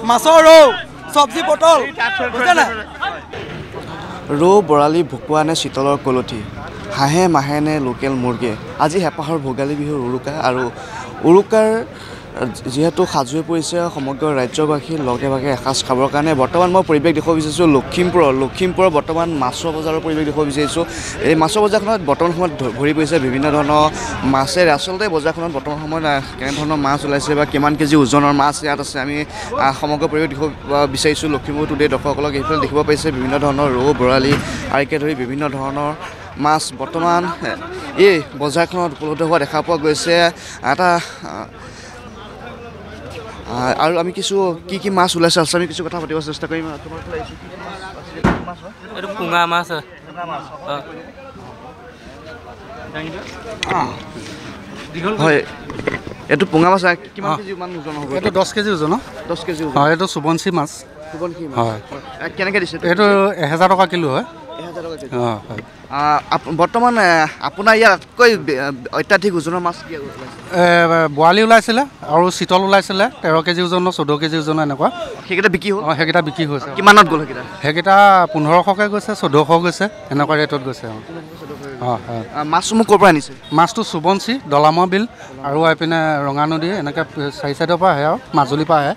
মাছৰ ৰৌ চব্জি পটল বুজিছে নাই ৰৌ বৰালি ভকুৱা নে চিতলৰ কলঠি হাঁহে মাহে নে লোকেল মুৰ্গী আজি হেঁপাহৰ ভোগালী বিহুৰ উৰুকা আৰু উৰুকাৰ যিহেতু সাজু হৈ পৰিছে সমগ্ৰ ৰাজ্যবাসী লগে ভাগে এসাঁজ খাবৰ কাৰণে বৰ্তমান মই পৰিৱেশ দেখুৱাব বিচাৰিছোঁ লখিমপুৰৰ বৰ্তমান মাছৰ বজাৰৰ পৰিৱেশ দেখুৱাব বিচাৰিছোঁ এই মাছৰ বজাৰখনত বৰ্তমান সময়ত ভৰি পৰিছে বিভিন্ন ধৰণৰ মাছেৰে আচলতে বজাৰখনত বৰ্তমান সময়ত কেনেধৰণৰ মাছ ওলাইছে বা কিমান কেজি ওজনৰ মাছ ইয়াত আছে আমি সমগ্ৰ পৰিৱেশ দেখুৱাব বিচাৰিছোঁ লখিমপুৰ টুডে দৰ্শকসকলক এইফালে দেখিব পাৰিছে বিভিন্ন ধৰণৰ ৰৌ বৰালি আদিকে ধৰি বিভিন্ন ধৰণৰ মাছ বৰ্তমান এই বজাৰখনত উপলব্ধ হোৱা দেখা পোৱা গৈছে এটা আৰু আমি কিছু কি মাছ ওলাইছে আছে আমি কিছু কথা পাতিব চেষ্টা কৰিম তোমাৰ ফালে এইটো পুঙা মাছ হয় এইটো পুঙা মাছ কিমান কেজি মান ওজন হ'ব এইটো 10 কেজি ওজন 10 কেজি ওজন হয় এইটো সুবঞ্চি মাছ হয় কেনেকৈ দিছে এইটো 1000 টকা কিলো হয় 1000 টকা কিলো হয় বৰ্তমান আপোনাৰ ইয়াতকৈ অত্যাধিক ওজনৰ মাছ কি ওলাইছে বৰালি ওলাইছিলে আৰু চিতল ওলাইছিলে 13 কেজি ওজনৰ 14 কেজি ওজনৰ এনেকুৱা সেইকেইটা বিক্ৰী হ'ল সেইকেইটা বিক্ৰী হৈছে কিমানত গ'ল সেইকেইটা 1500কৈ গৈছে 1400 গৈছে এনেকুৱা ৰেটত গৈছে মাছসমূহ ক'ৰ পৰা আনিছে মাছটো সুবঞ্চি দলামা বিল আৰু এইপিনে ৰঙা নদী এনেকৈ 4 চাইডৰ পৰা আহে আৰু মাজুলীৰ পৰা আহে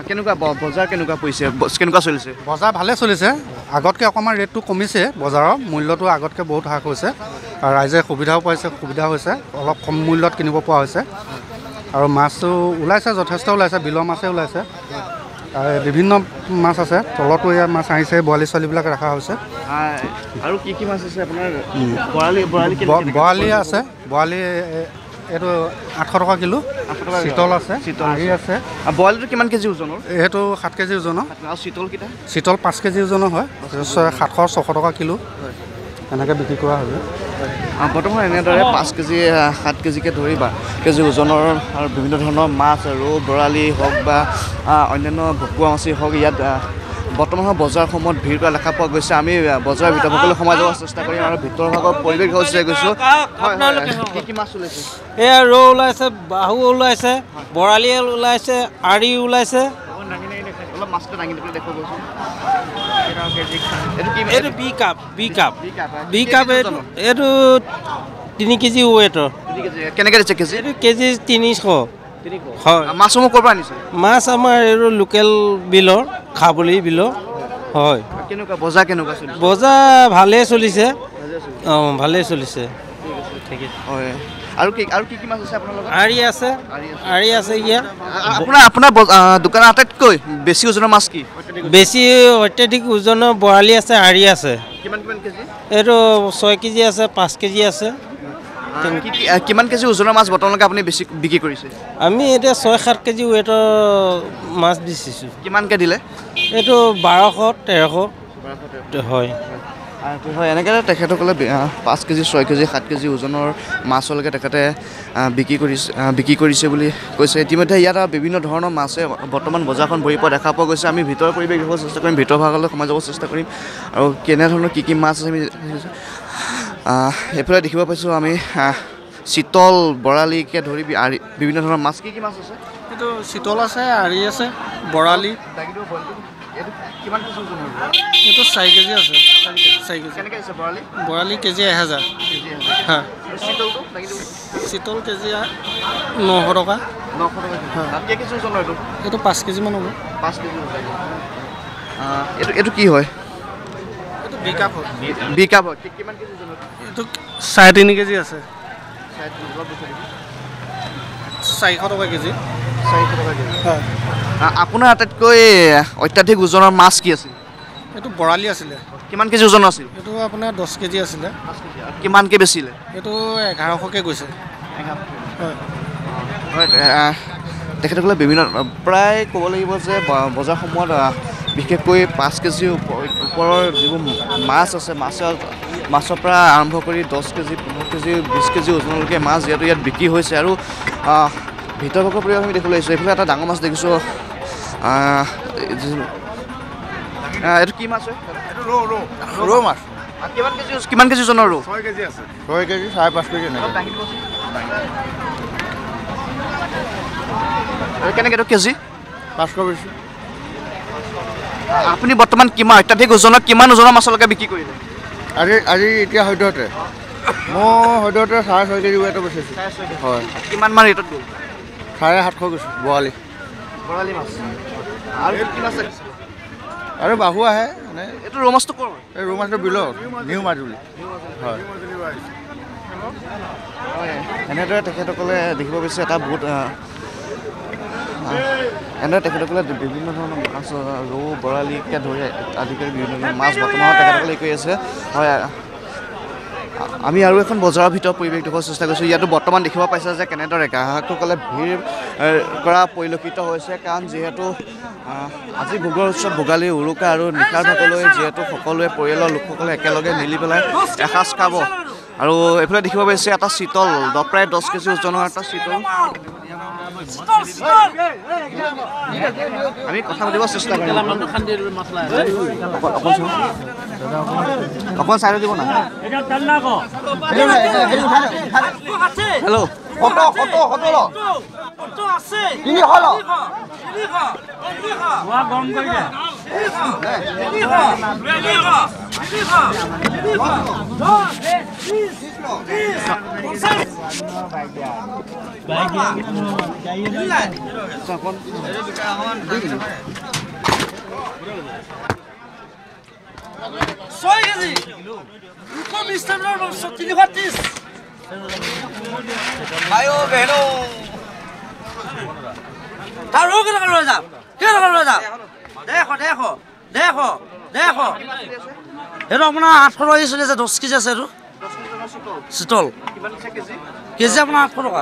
কেনেকুৱা বজাৰ কেনেকুৱা পৰিছে কেনেকুৱা চলিছে বজাৰ ভালে চলিছে আগতকৈ অকণমান ৰেটটো কমিছে বজাৰৰ মূল্যটো আগতকৈ বহুত হ্ৰাস হৈছে আৰু ৰাইজে সুবিধাও পাইছে সুবিধা হৈছে অলপ কম মূল্যত কিনিব পৰা হৈছে আৰু মাছটো ওলাইছে যথেষ্ট ওলাইছে বিলৰ মাছে ওলাইছে বিভিন্ন মাছ আছে তলতো ইয়াৰ মাছ আহিছে বৰালি ছোৱালীবিলাক ৰখা হৈছে আৰু কি মাছ আছে আপোনাৰ বৰালি আছে বৰালি এইটো 800 টকা কিলো চিতল আছে আৰি আছে বৰালিটো কিমান কেজি ওজনৰ এইটো 7 কেজি ওজনৰ আৰু চিতলকেইটা চিতল 5 কেজি ওজনৰ হয় 700-600 টকা কিলো এনেকৈ বিক্ৰী কৰা হৈছে বৰ্তমান এনেদৰে 5 কেজি 7 কেজিকৈ ধৰি 12 কেজি ওজনৰ আৰু বিভিন্ন ধৰণৰ মাছ ৰৌ বৰালি হওক বা অন্যান্য ভকুৱা মাছেই হওক ইয়াত বৰ্তমান বজাৰসমূহত ভিৰ কৰা দেখা পোৱা গৈছে আমি বজাৰৰ ভিতৰত সকলো সোমাই যাব চেষ্টা কৰিম আৰু ভিতৰৰ ভাগৰ পৰিৱেশ হৈছে গৈছোঁ কি মাছ ওলাইছে এয়া ৰৌ ওলাইছে বাহু ওলাইছে বৰালি ওলাইছে আৰি ওলাইছে অলপ মাছটো দাঙি দিবলৈ দেখুৱাব গৈছোঁ এইটো বি কাপ এইটো 3 কেজি ৱেটৰ কেনেকৈ দিছে কেজি এইটো কেজি 300 হয় মাছসমূহ ক'ৰ পৰা আনিছে মাছ আমাৰ এইটো লোকেল বিলৰ খাবলি বিলৰ হয় কেনেকুৱা বজাৰ কেনেকুৱা চলিছে বজাৰ ভালেই চলিছে ভালেই চলিছে ঠিক আছে হয় আৰু কি মাছ আছে আপোনাৰ লগত আৰি আছে ইয়াত আপোনাৰ দোকানৰ আটাইতকৈ বেছি ওজনৰ মাছ কি বেছি অত্যাধিক ওজনৰ বৰালি আছে আৰি আছে কিমান কেজি এইটো 6 কেজি আছে 5 কেজি আছে কিমান কেজি ওজনৰ মাছ বৰ্তমানলৈকে আপুনি বেছি বিক্ৰী কৰিছে আমি এতিয়া 6-7 কেজি ৱেটৰ মাছ বেচিছোঁ কিমানকৈ দিলে এইটো 1200-1300 হয় হয় এনেকৈ তেখেতসকলে 5 কেজি 6 কেজি 7 কেজি ওজনৰ মাছলৈকে তেখেতে বিক্ৰী কৰিছে বুলি কৈছে ইতিমধ্যে ইয়াত বিভিন্ন ধৰণৰ মাছে বৰ্তমান বজাৰখন ভৰি পোৱা দেখা পোৱা গৈছে আমি ভিতৰৰ পৰিৱেশ দেখাব চেষ্টা কৰিম ভিতৰ ভাগলৈ সোমাই যাব চেষ্টা কৰিম আৰু কেনেধৰণৰ কি মাছ আছে আমি এইফালে দেখিব পাইছোঁ আমি চিতল বৰালিকে ধৰি বিভিন্ন ধৰণৰ মাছ কি মাছ আছে এইটো চিতল আছে আৰি আছে বৰালি এইটো 4 কেজি আছে 4 কেজি বৰালি কেজি 1000 হয় চিতল কেজি 900 টকা এইটো 5 কেজি মান হ'ব 5 কেজি এইটো কি হয় এইটো বিকাপ হয় কিমান কেজি এইটো 3.5 কেজি আছে 400 টকা কেজি হয় আপোনাৰ আটাইতকৈ অত্যাধিক ওজনৰ মাছ কি আছিল এইটো বৰালি আছিলে কিমান কেজি ওজনৰ আছিল এইটো আপোনাৰ 10 কেজি আছিলে কিমানকৈ বেচিলে এইটো 1100কৈ গৈছে হয় তেখেতসকলে বিভিন্ন প্ৰায় ক'ব লাগিব যে বজাৰসমূহত বিশেষকৈ 5 কেজিৰ ওপৰৰ যিবোৰ মাছ আছে মাছৰ পৰা আৰম্ভ কৰি 10 কেজি 15 কেজি 20 কেজি ওজনলৈকে মাছ যিহেতু ইয়াত বিক্ৰী হৈছে আৰু ভিতৰ ভাগৰ পৰিৱেশ আমি দেখিবলৈ আহিছোঁ এইফালে এটা ডাঙৰ মাছ দেখিছোঁ এইটো কি মাছ হয় এইটো ৰৌ মাছ কিমান কেজি ওজনৰ ৰৌ 6 কেজি আছে 6 কেজি 5.5 কেজি কেনেকৈ এইটো কেজি 500 বেছি। আপুনি বৰ্তমান কিমান অত্যাধিক ওজনত কিমান ওজনৰ মাছলৈকে বিক্ৰী কৰিলে? আজি এতিয়া সদ্যহতে মই সদ্যহতে 6.5 কেজি ৱেটৰ বেচিছোঁ। হয়। কিমান মান ৰেটত গ'ল? 750 গৈছোঁ বৰালি। বৰালি মাছ আৰু কি মাছ আছে? আৰু বাহু আহে মানে এইটো ৰৌ মাছটো ক'ৰ? এই ৰৌ মাছটো বিলৰ নিউ মাজুলী। হয়। এনেদৰে তেখেতসকলে দেখিব বিচাৰে এটা বহুত এনেদৰে তেখেতসকলে বিভিন্ন ধৰণৰ মাছ ৰৌ বৰালিকে ধৰি আদি কৰি বিভিন্ন ধৰণৰ মাছ বৰ্তমানত তেখেতসকলে কৰি আছে। হয়, আমি আৰু এখন বজাৰৰ ভিতৰত পৰিৱেশ দেখুৱাৰ চেষ্টা কৰিছোঁ। ইয়াতো বৰ্তমান দেখিব পাইছে যে কেনেদৰে গ্ৰাহকসকলে ভিৰ কৰা পৰিলক্ষিত হৈছে, কাৰণ যিহেতু আজি ভোগৰ উৎসৱ ভোগালী উৰুকা আৰু নিশাৰ ভাগলৈ যিহেতু সকলোৱে পৰিয়ালৰ লোকসকলে একেলগে মিলি পেলাই এসাঁজ খাব। আৰু এইফালে দেখিব পাইছে এটা চিতল প্ৰায় 10 কেজি ওজনৰ এটা চিতল। আমি কথা পাতিব চেষ্টা কৰিম। অকণ চাইড দিব না। হেল্ল' এইটো আপোনাৰ 800 টকা চলি আছে, 10 কেজি আছে। এইটো চিতল কেজি আপোনাৰ 800 টকা।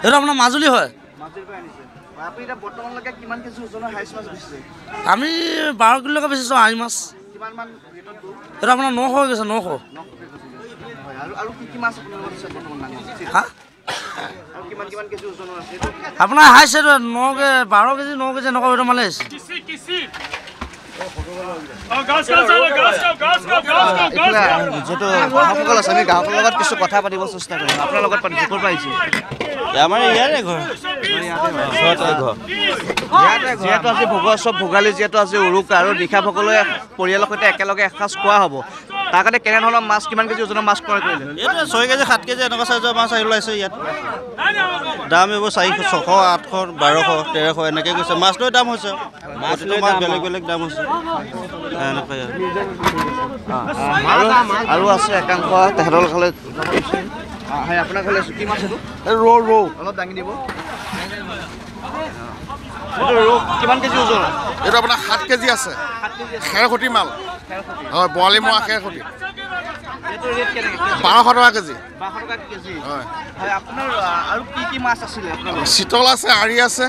এইটো আপোনাৰ মাজুলী হয়। আমি 12 কিলোলৈকে বেচিছোঁ আহি মাছ। এইটো আপোনাৰ 900 হৈ গৈছে। 900 আপোনাৰ হাইছে 9 12 কেজি 9 কেজি এনেকুৱা এইটো মালে আহিছে। যিহেতু গ্ৰাহকসকল আছে, আমি গ্ৰাহকৰ লগত কিছু কথা পাতিব চেষ্টা কৰিম। আপোনাৰ লগত পাতিছোঁ। ক'ৰ পৰা আহিছে? আমাৰ ইয়াৰে ঘৰ। যিহেতু আজি ভোগৰ উৎসৱ ভোগালী, যিহেতু আজি উৰুকা আৰু নিশা সকলোৱে পৰিয়ালৰ সৈতে একেলগে এসাঁজ খোৱা হ'ব, তাৰ কাৰণে কেনেধৰণৰ মাছ কিমান কেজি ওজনৰ মাছ ক্ৰয় কৰিলে? এইটো 6 কেজি 7 কেজি এনেকুৱা চাইজৰ মাছ আহি ওলাইছে ইয়াত। দাম এইবোৰ 400 600 800 1200 1300 এনেকৈ গৈছে। মাছ লৈ দাম হৈছে, প্ৰতিটো মাছ বেলেগ বেলেগ দাম হৈছে এনেকুৱাই। আৰু আছে একাংশ তেখেতৰ ঘৰলৈ। আপোনাৰ ঘৰলৈ কি মাছ এইটো? ৰৌ অলপ দাঙি দিব। ৰৌ কিমান কেজি ওজন? এইটো আপোনাৰ 7 কেজি আছে। খেৰখুটি মাল। হয়, বৰালি মৰা খেৰখুটি। 1200 টকা কেজি। 1200 টকা কেজি। হয়। হয়, আপোনাৰ আৰু কি কি মাছ আছিলে? চিতল আছে, আৰি আছে,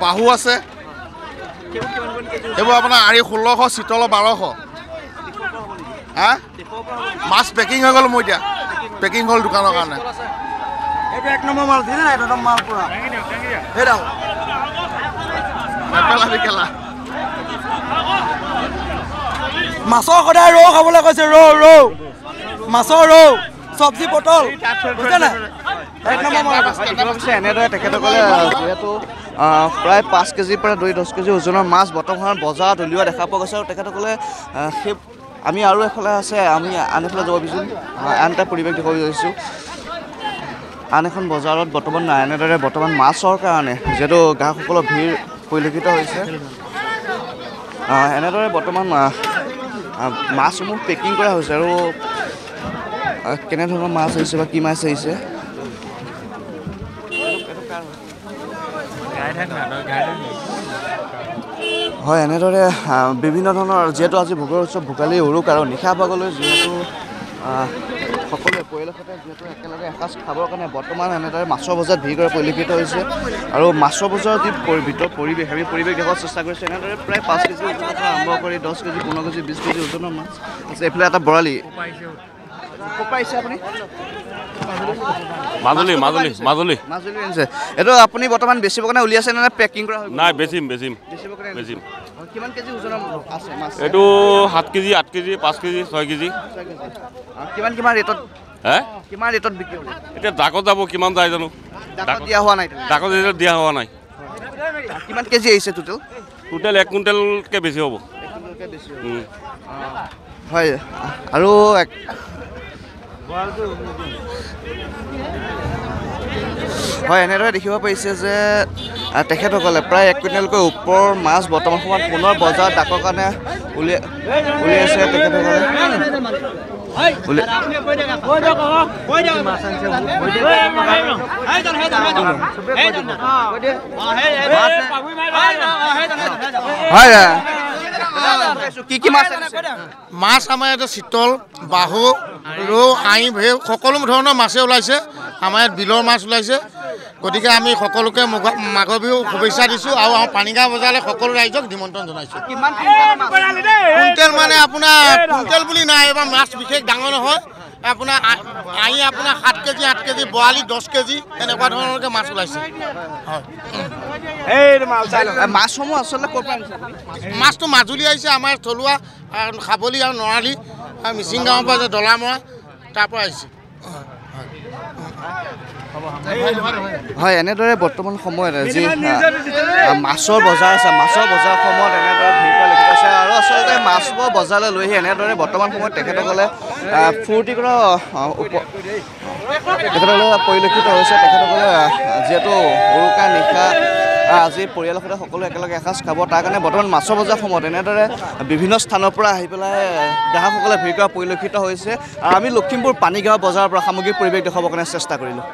বাহু আছে। এইবোৰ আপোনাৰ আৰি 1600, চিতল 1200। হা? মাছ পেকিং হৈ গ'ল মোৰ এতিয়া। পেকিং হ'ল দোকানৰ কাৰণে। এইটো 1 নম্বৰ মাল দিলে নাই? একদম মাল পুৰা এইডাল মাছৰ সদায় ৰৌ খাবলৈ কৈছে। ৰৌ মাছৰ ৰৌ চব্জি পটল বুজিছে নাই? এনেদৰে তেখেতসকলে যিহেতু প্ৰায় 5 কেজিৰ পৰা 10 কেজি ওজনৰ মাছ বৰ্তমান বজাৰত উলিওৱা দেখা পোৱা গৈছে। আৰু তেখেতসকলে সেই আমি আৰু এফালে আছে, আমি আন এফালে যাব বিচাৰিছোঁ। আন এটা পৰিৱেশ দেখুৱাব বিচাৰিছোঁ। আন এখন বজাৰত বৰ্তমান এনেদৰে মাছৰ কাৰণে যিহেতু গ্ৰাহকসকলৰ ভিৰ পৰিলক্ষিত হৈছে, এনেদৰে বৰ্তমান মাছসমূহ পেকিং কৰা হৈছে। আৰু কেনেধৰণৰ মাছ আহিছে বা কি মাছ আহিছে? হয়, এনেদৰে বিভিন্ন ধৰণৰ যিহেতু আজি ভোগৰ উৎসৱ ভোগালী উৰুকা আৰু নিশা ভাগলৈ যিহেতু সকলোৱে পৰিয়ালৰ সৈতে যিহেতু একেলগে এসাঁজ খাবৰ কাৰণে বৰ্তমান এনেদৰে মাছৰ বজাৰত ভিৰ কৰা পৰিলক্ষিত হৈছে। আৰু মাছৰ বজাৰৰ যি ভিতৰৰ পৰিৱেশ, আমি পৰিৱেশ দেখুৱাৰ চেষ্টা কৰিছোঁ। এনেদৰে প্ৰায় 5 কেজি ওজনৰ পৰা আৰম্ভ কৰি 10 কেজি 15 কেজি 20 কেজি ওজনৰ মাছ আছে। এইফালে এটা বৰালি। ক'ৰ পৰা আহিছে আপুনি? মাজুলী আনিছে। এইটো আপুনি বৰ্তমান বেচিবৰ কাৰণে উলিয়াইছে নে পেকিং কৰা হৈ গ'ল? নাই, বেচিম। কিমান কেজি ওজনৰ আছে মাছ? এইটো 7 কেজি 8 কেজি 5 কেজি 6 কেজি। কিমান ৰেটত? কিমান ৰেটত বিক্ৰী হ'ব? এতিয়া ডাকত যাব, কিমান যায় জানো। ডাকত দিয়া হোৱা নাই? ডাকত দিয়া হোৱা নাই। কিমান কেজি আহিছে টোটেল? টোটেল 1 কুইণ্টেলকৈ বেছি হ'ব। হয় আৰু হয় এনেদৰে দেখিব পাৰিছে যে তেখেতসকলে প্ৰায় 1 কুইণ্টেলকৈ ওপৰৰ মাছ বৰ্তমান সময়ত পুনৰ বজাৰত ডাকৰ কাৰণে উলিয়াইছে তেখেতসকলে। কি মাছ মাছ আমাৰ ইয়াতে চিতল, বাহু, ৰৌ, আই, ভেউ সকলো ধৰণৰ মাছে ওলাইছে। আমাৰ ইয়াত বিলৰ মাছ ওলাইছে। গতিকে আমি সকলোকে মাঘৰ বিহু শুভেচ্ছা দিছোঁ আৰু আমাৰ পানীগাঁও বজাৰলৈ সকলো ৰাইজক নিমন্ত্ৰণ জনাইছোঁ। কুইণ্টেল মানে আপোনাৰ কুইণ্টেল বুলি নাই, এইবাৰ মাছ বিশেষ ডাঙৰ নহয়। আপোনাৰ আই আপোনাৰ 7 কেজি 8 কেজি, বৰালি 10 কেজি এনেকুৱা ধৰণৰকৈ মাছ ওলাইছে। মাছসমূহ আচলতে ক'ৰ পৰা আনিছে? মাছটো মাজুলী আহিছে, আমাৰ থলুৱা খাবলি আৰু নৰালি আৰু মিচিং গাঁৱৰ পৰা যে ডলামৰা তাৰ পৰা আহিছে। হয় এনেদৰে বৰ্তমান সময়ত যি মাছৰ বজাৰ আছে, মাছৰ বজাৰসমূহত এনেদৰে ভিৰ লিখিত আছে আৰু আচলতে মাছবোৰ বজাৰলৈ লৈ আহি এনেদৰে বৰ্তমান সময়ত তেখেতসকলে ফূৰ্তি কৰা তেখেতসকলে পৰিলক্ষিত হৈছে। তেখেতসকলে যিহেতু উৰুকা নিশা আজি পৰিয়ালৰ সৈতে সকলো একেলগে এসাঁজ খাব, তাৰ কাৰণে বৰ্তমান মাছৰ বজাৰসমূহত এনেদৰে বিভিন্ন স্থানৰ পৰা আহি পেলাই গ্ৰাহকসকলে ভিৰ কৰা পৰিলক্ষিত হৈছে। আৰু আমি লখিমপুৰ পানীগাঁও বজাৰৰ পৰা সামগ্ৰিক পৰিৱেশ দেখুৱাবৰ কাৰণে চেষ্টা কৰিলোঁ।